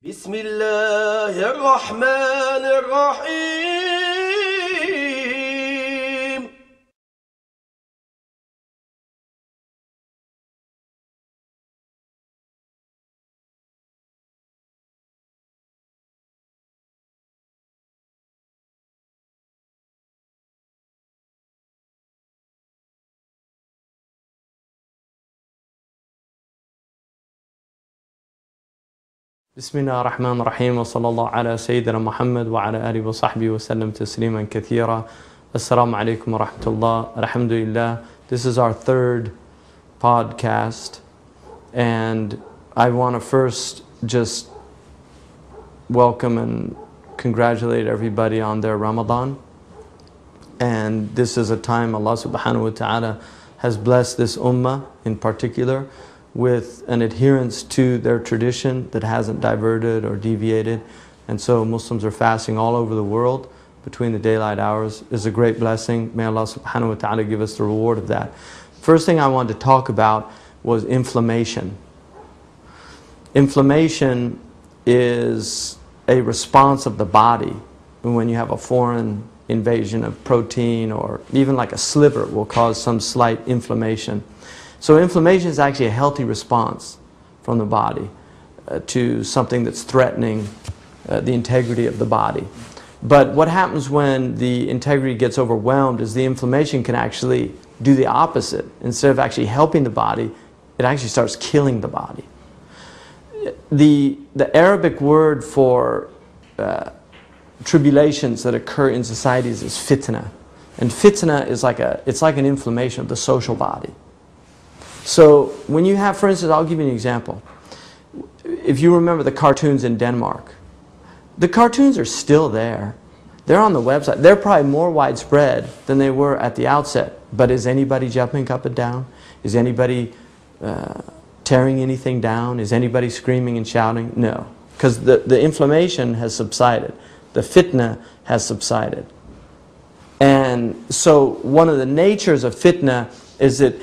بسم الله الرحمن الرحيم بسم الله الرحمن الرحيم وصلى الله على سيدنا محمد وعلى آله وصحبه وسلم تسليما كثيرا. Assalamu alaikum wa rahmatullah. Alhamdulillah. This is our third podcast, and I want to first just welcome and congratulate everybody on their Ramadan. And this is a time Allah subhanahu wa ta'ala has blessed this ummah in particular with an adherence to their tradition that hasn't diverted or deviated. And so Muslims are fasting all over the world between the daylight hours. Is a great blessing. May Allah subhanahu wa ta'ala give us the reward of that. First thing I wanted to talk about was inflammation. Inflammation is a response of the body when you have a foreign invasion of protein, or even like a sliver will cause some slight inflammation. So inflammation is actually a healthy response from the body to something that's threatening the integrity of the body. But what happens when the integrity gets overwhelmed is the inflammation can actually do the opposite. Instead of actually helping the body, it actually starts killing the body. The Arabic word for tribulations that occur in societies is fitna. And fitna is like an inflammation of the social body. So when you have, for instance, I'll give you an example. If you remember the cartoons in Denmark, the cartoons are still there. They're on the website. They're probably more widespread than they were at the outset. But is anybody jumping up and down? Is anybody tearing anything down? Is anybody screaming and shouting? No. Because the inflammation has subsided. The fitna has subsided. And so one of the natures of fitna is that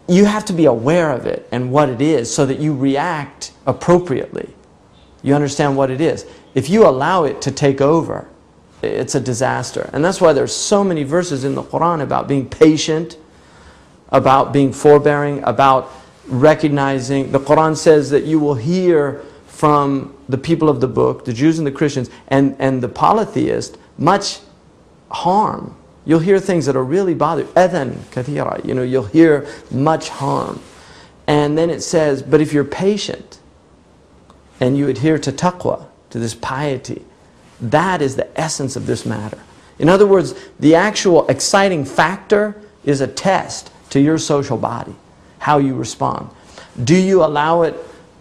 you have to be aware of it and what it is so that you react appropriately. You understand what it is. If you allow it to take over, it's a disaster. And that's why there's so many verses in the Quran about being patient, about being forbearing, about recognizing. The Quran says that you will hear from the people of the book, the Jews and the Christians, and the polytheists, much harm. You'll hear things that are really bothering. Adhan kathira, you'll hear much harm. And then it says, but if you're patient and you adhere to taqwa, to this piety, that is the essence of this matter. In other words, the actual exciting factor is a test to your social body, how you respond. Do you allow it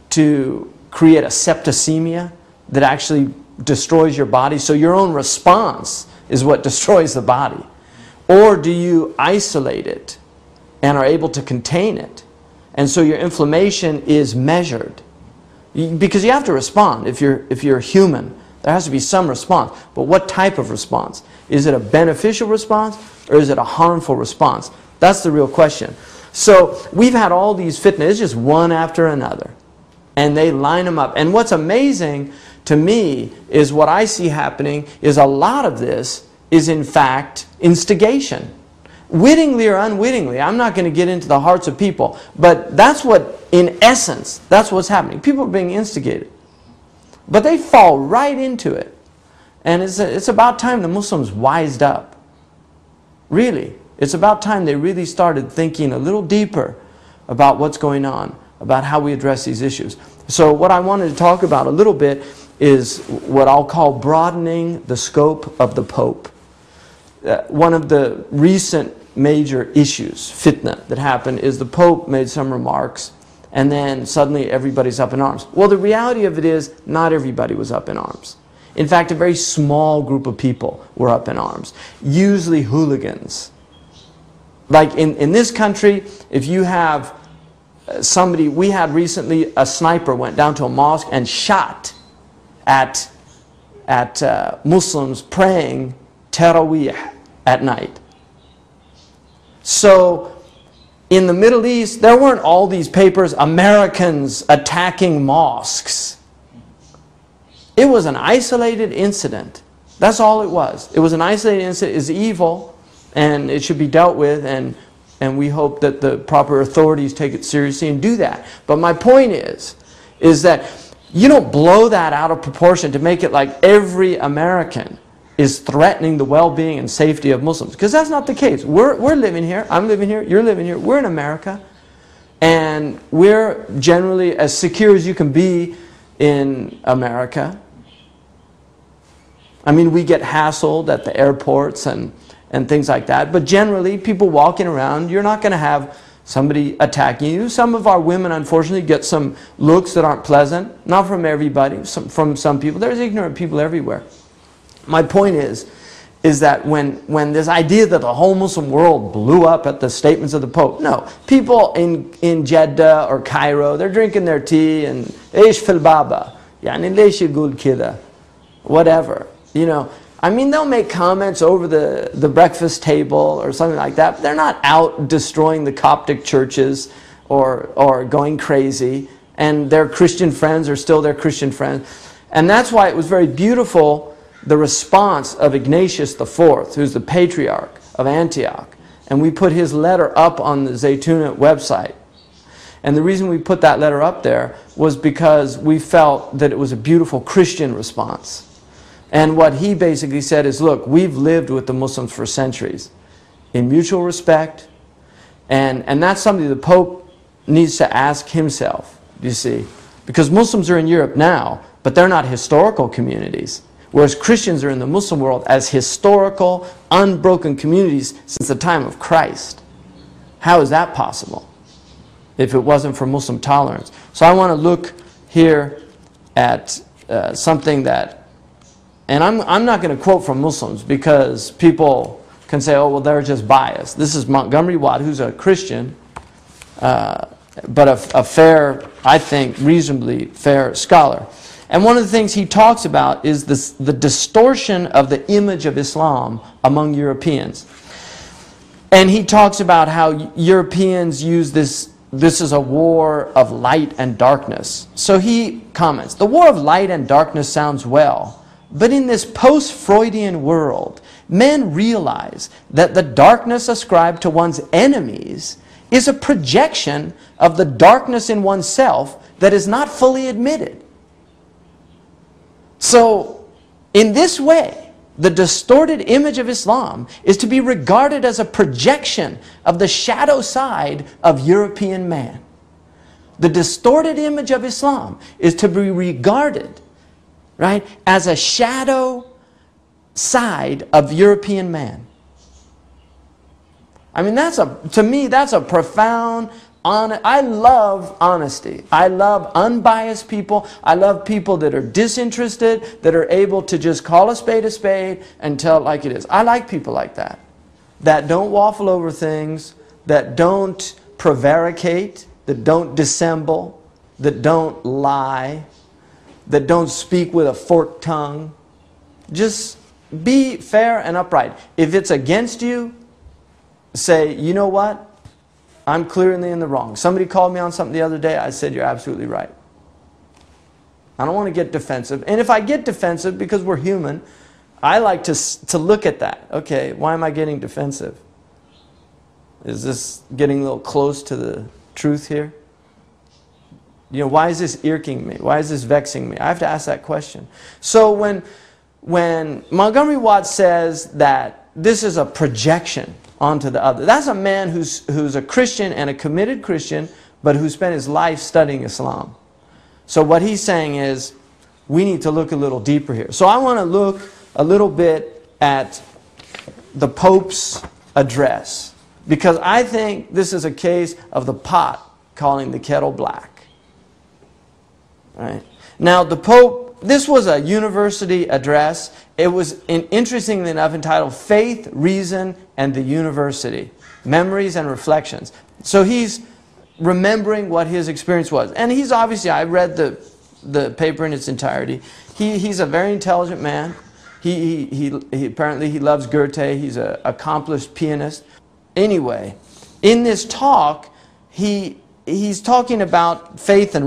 to create a septicemia that actually destroys your body? So your own response is what destroys the body. Or do you isolate it and are able to contain it? And so your inflammation is measured. Because you have to respond. If you're human, there has to be some response. But what type of response? Is it a beneficial response or is it a harmful response? That's the real question. So we've had all these fitna. It's just one after another. And they line them up. And what's amazing to me is what I see happening is a lot of this is in fact instigation. Wittingly or unwittingly, I'm not going to get into the hearts of people, but that's what, in essence, that's what's happening. People are being instigated. But they fall right into it. And it's about time the Muslims wised up. Really. It's about time they really started thinking a little deeper about what's going on, about how we address these issues. So what I wanted to talk about a little bit is what I'll call broadening the scope of the Pope. One of the recent major issues, fitna, that happened is the Pope made some remarks and then suddenly everybody's up in arms. Well, the reality of it is not everybody was up in arms. In fact, a very small group of people were up in arms, usually hooligans. Like in this country, if you have somebody, we had recently a sniper went down to a mosque and shot at Muslims praying Taraweeh at night. So in the Middle East, there weren't all these papers, Americans attacking mosques. It was an isolated incident. That's all it was. It was an isolated incident. It's evil, and it should be dealt with, and we hope that the proper authorities take it seriously and do that. But my point is that you don't blow that out of proportion to make it like every American is threatening the well-being and safety of Muslims. Because that's not the case. We're living here. I'm living here. You're living here. We're in America. And we're generally as secure as you can be in America. I mean, we get hassled at the airports and things like that. But generally, people walking around, you're not going to have somebody attacking you. Some of our women, unfortunately, get some looks that aren't pleasant. Not from everybody, from some people. There's ignorant people everywhere. My point is that when this idea that the whole Muslim world blew up at the statements of the Pope, no. People in Jeddah or Cairo, they're drinking their tea and ايش في البابا يعني ليش يقول كذا, whatever. You know, I mean, they'll make comments over the breakfast table or something like that, but they're not out destroying the Coptic churches or going crazy, and their Christian friends are still their Christian friends. And that's why it was very beautiful, the response of Ignatius IV, who's the patriarch of Antioch. And we put his letter up on the Zaytuna website. And the reason we put that letter up there was because we felt that it was a beautiful Christian response. And what he basically said is, look, we've lived with the Muslims for centuries in mutual respect. And that's something the Pope needs to ask himself, you see. Because Muslims are in Europe now, but they're not historical communities. Whereas Christians are in the Muslim world as historical, unbroken communities since the time of Christ. How is that possible if it wasn't for Muslim tolerance? So I want to look here at something that, and I'm not going to quote from Muslims because people can say, oh, well, they're just biased. This is Montgomery Watt, who's a Christian, but a fair, I think, reasonably fair scholar. And one of the things he talks about is the distortion of the image of Islam among Europeans. And he talks about how Europeans use this is a war of light and darkness. So he comments, the war of light and darkness sounds well, but in this post-Freudian world, men realize that the darkness ascribed to one's enemies is a projection of the darkness in oneself that is not fully admitted. So, in this way, the distorted image of Islam is to be regarded as a projection of the shadow side of European man. The distorted image of Islam is to be regarded, right, as a shadow side of European man. I mean, to me, that's a profound. I love honesty. I love unbiased people. I love people that are disinterested, that are able to just call a spade and tell it like it is. I like people like that. That don't waffle over things, that don't prevaricate, that don't dissemble, that don't lie, that don't speak with a forked tongue. Just be fair and upright. If it's against you, say, you know what? I'm clearly in the wrong. Somebody called me on something the other day. I said, you're absolutely right. I don't want to get defensive. And if I get defensive, because we're human, I like to look at that. Okay, why am I getting defensive? Is this getting a little close to the truth here? You know, why is this irking me? Why is this vexing me? I have to ask that question. So when Montgomery Watt says that this is a projection onto the other, that's a man who's a Christian and a committed Christian, but who spent his life studying Islam. So what he's saying is, we need to look a little deeper here. So I want to look a little bit at the Pope's address, because I think this is a case of the pot calling the kettle black. Right? Now the Pope, this was a university address. It was, interestingly enough, entitled Faith, Reason, and the University, Memories and Reflections. So he's remembering what his experience was. And he's obviously, I read the paper in its entirety. He's a very intelligent man. He apparently he loves Goethe. He's an accomplished pianist. Anyway, in this talk, he's talking about faith and